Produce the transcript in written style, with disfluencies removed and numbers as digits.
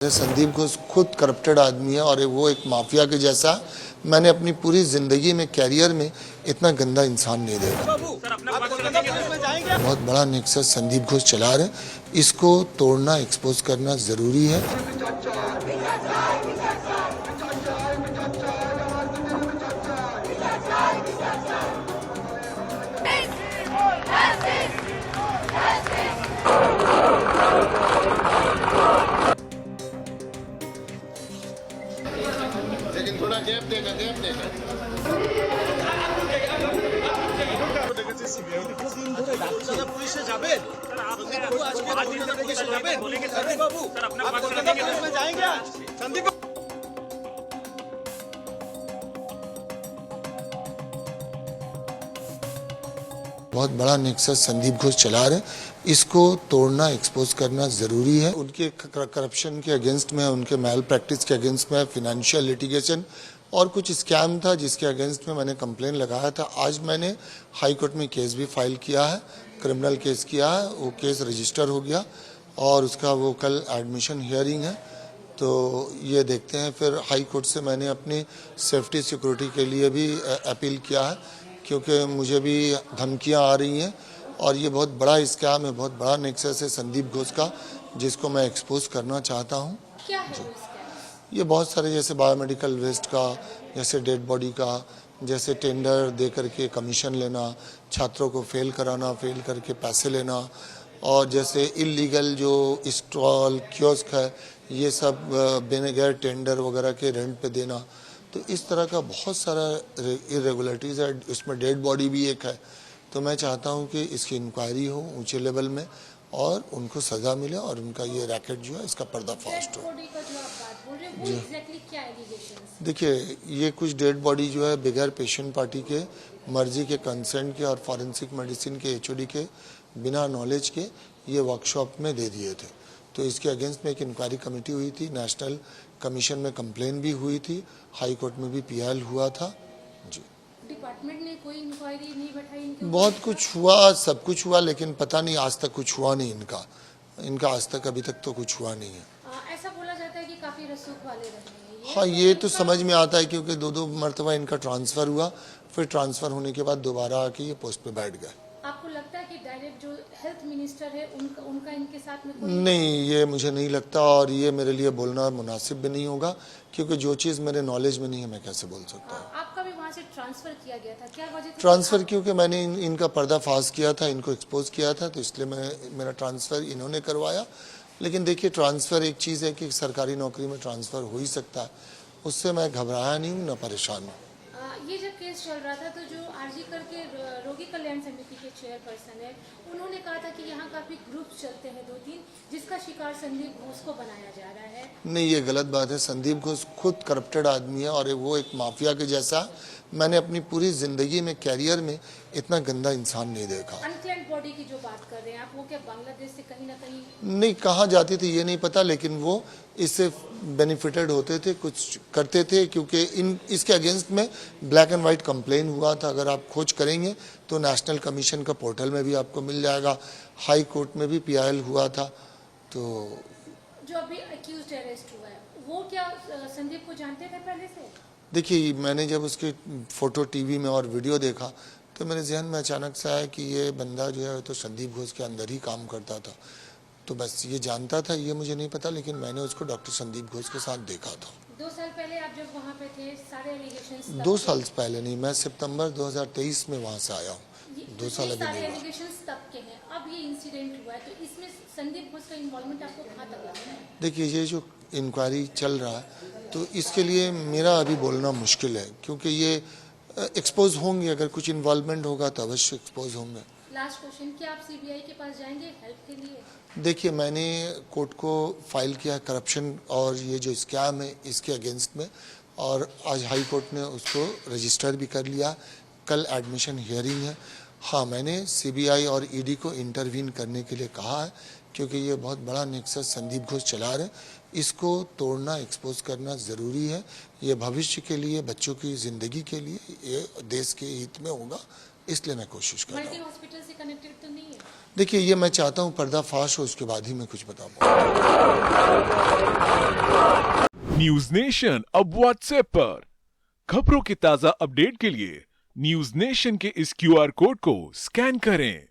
संदीप घोष खुद करप्टेड आदमी है और वो एक माफिया के जैसा। मैंने अपनी पूरी जिंदगी में, कैरियर में इतना गंदा इंसान नहीं देखा। बहुत बड़ा नेक्सस संदीप घोष चला रहे, इसको तोड़ना, एक्सपोज करना जरूरी है। लेकिन थोड़ा गैप देगा पुलिसे যাবেন বাবু जाएंगे आज संदीप। बहुत बड़ा नेक्सस संदीप घोष चला रहे, इसको तोड़ना, एक्सपोज करना जरूरी है। उनके करप्शन के अगेंस्ट में, उनके मैल प्रैक्टिस के अगेंस्ट में, फाइनेंशियल लिटिगेशन और कुछ स्कैम था जिसके अगेंस्ट में मैंने कंप्लेन लगाया था। आज मैंने हाई कोर्ट में केस भी फाइल किया है, क्रिमिनल केस किया है। वो केस रजिस्टर हो गया और उसका वो कल एडमिशन हियरिंग है, तो ये देखते हैं। फिर हाई कोर्ट से मैंने अपनी सेफ्टी सिक्योरिटी के लिए भी अपील किया है, क्योंकि मुझे भी धमकियां आ रही हैं और ये बहुत बड़ा स्कैम है, बहुत बड़ा नेक्सस है संदीप घोष का, जिसको मैं एक्सपोज करना चाहता हूँ। क्या है ये बहुत सारे, जैसे बायोमेडिकल वेस्ट का, जैसे डेड बॉडी का, जैसे टेंडर दे करके कमीशन लेना, छात्रों को फेल कराना, फेल करके पैसे लेना, और जैसे इलीगल जो स्टॉल कियोस्क है ये सब बिना गैर टेंडर वगैरह के रेंट पे देना। तो इस तरह का बहुत सारा इरेगुलरिटीज़ है। इसमें डेड बॉडी भी एक है। तो मैं चाहता हूँ कि इसकी इंक्वायरी हो ऊंचे लेवल में और उनको सज़ा मिले और उनका ये रैकेट जो है इसका पर्दाफाश हो। देखिए, ये कुछ डेड बॉडी जो है बगैर पेशेंट पार्टी के, मर्जी के, कंसेंट के और फॉरेंसिक मेडिसिन के, एचओडी के, बिना नॉलेज के ये वर्कशॉप में दे दिए थे। तो इसके अगेंस्ट में एक इंक्वायरी कमेटी हुई थी, नेशनल कमीशन में कंप्लेन भी हुई थी, हाई कोर्ट में भी पीआईएल हुआ था। जी, डिपार्टमेंट ने कोई इंक्वायरी नहीं बैठाई? बहुत कुछ हुआ, सब कुछ हुआ, लेकिन पता नहीं आज तक कुछ हुआ नहीं इनका आज तक अभी तक तो कुछ हुआ नहीं है। ऐसा बोला जाता है कि काफी रसूख वाले रहे हैं। हाँ, ये तो समझ में आता है, क्योंकि दो मरतबा इनका ट्रांसफ़र हुआ, फिर ट्रांसफ़र होने के बाद दोबारा आके ये पोस्ट पे बैठ गए। आपको लगता है कि डायरेक्ट जो हेल्थ मिनिस्टर है उनका इनके साथ में कोई? नहीं, ये मुझे नहीं लगता, और ये मेरे लिए बोलना मुनासिब भी नहीं होगा, क्योंकि जो चीज़ मेरे नॉलेज में नहीं है मैं कैसे बोल सकता हूँ। आपका भी वहाँ से ट्रांसफर किया गया था, क्या वजह थी? ट्रांसफ़र क्योंकि मैंने इनका पर्दाफाश किया था, इनको एक्सपोज किया था, तो इसलिए मेरा ट्रांसफ़र इन्होंने करवाया। लेकिन देखिए, ट्रांसफ़र एक चीज़ है कि सरकारी नौकरी में ट्रांसफ़र हो ही सकता है, उससे मैं घबराया नहीं हूँ, न परेशान हूँ। ये जब केस चल रहा था तो जो आरजी करके रोगी कल्याण समिति के चेयरपर्सन है, उन्होंने कहा था कि यहाँ काफी ग्रुप चलते हैं 2-3, जिसका शिकार संदीप घोष को बनाया जा रहा है। नहीं, ये गलत बात है। संदीप घोष खुद करप्टेड आदमी है और वो एक माफिया के जैसा। मैंने अपनी पूरी जिंदगी में, कैरियर में इतना गंदा इंसान नहीं देखा। अनक्लेम्ड बॉडी की जो बात कर रहे हैं आप, वो क्या बांग्लादेश से कहीं ना कहीं? नहीं, कहाँ जाती थी ये नहीं पता, लेकिन वो इससे बेनिफिटेड होते थे, कुछ करते थे, क्योंकि इसके अगेंस्ट में ब्लैक एंड वाइट कंप्लेन हुआ था। अगर आप खोज करेंगे तो नेशनल कमीशन का पोर्टल में भी आपको मिल जाएगा, हाई कोर्ट में भी पीआईएल हुआ था। तो जो अभी अक्यूज्ड अरेस्ट हुआ है, वो क्या संदीप को जानते थे पहले से? देखिए, मैंने जब उसके फोटो टीवी में और वीडियो देखा तो मेरे जहन में अचानक से आया कि ये बंदा जो है तो संदीप घोष के अंदर ही काम करता था। तो बस ये जानता था, ये मुझे नहीं पता, लेकिन मैंने उसको डॉक्टर संदीप घोष के साथ देखा था। 2 साल पहले आप जब वहाँ पे थे, सारे एलिगेशंस 2 साल पहले नहीं, मैं सितंबर 2023 में वहाँ से आया हूँ। 2 साल अभी नहीं हुआ। एलिगेशंस तब के हैं, अब ये इंसिडेंट हुआ है, तो इसमें संदीप घोष का इन्वॉल्वमेंट आपको कहाँ तक लगता है? देखिए, ये जो इंक्वायरी चल रहा है तो इसके लिए मेरा अभी बोलना मुश्किल है, क्योंकि ये एक्सपोज होंगे, अगर कुछ इन्वॉल्वमेंट होगा तो अवश्य एक्सपोज होंगे। लास्ट क्वेश्चन, क्या आप सीबीआई के पास जाएंगे हेल्प के लिए? देखिए, मैंने कोर्ट को फाइल किया करप्शन और ये जो स्कैम है इसके अगेंस्ट में, और आज हाई कोर्ट ने उसको रजिस्टर भी कर लिया। कल एडमिशन हियरिंग है। हाँ, मैंने सीबीआई और ईडी को इंटरवीन करने के लिए कहा है, क्योंकि ये बहुत बड़ा नेक्सस संदीप घोष चला रहे, इसको तोड़ना, एक्सपोज करना ज़रूरी है। ये भविष्य के लिए, बच्चों की ज़िंदगी के लिए, ये देश के हित में होगा, इसलिए मैं कोशिश कर रहा हूँ। मल्टी हॉस्पिटल से कनेक्टेड तो नहीं है? देखिए, ये मैं चाहता हूँ पर्दाफाश हो, उसके बाद ही मैं कुछ बता पाऊँ। न्यूज नेशन अब व्हाट्सएप पर खबरों के ताजा अपडेट के लिए न्यूज नेशन के इस QR कोड को स्कैन करें।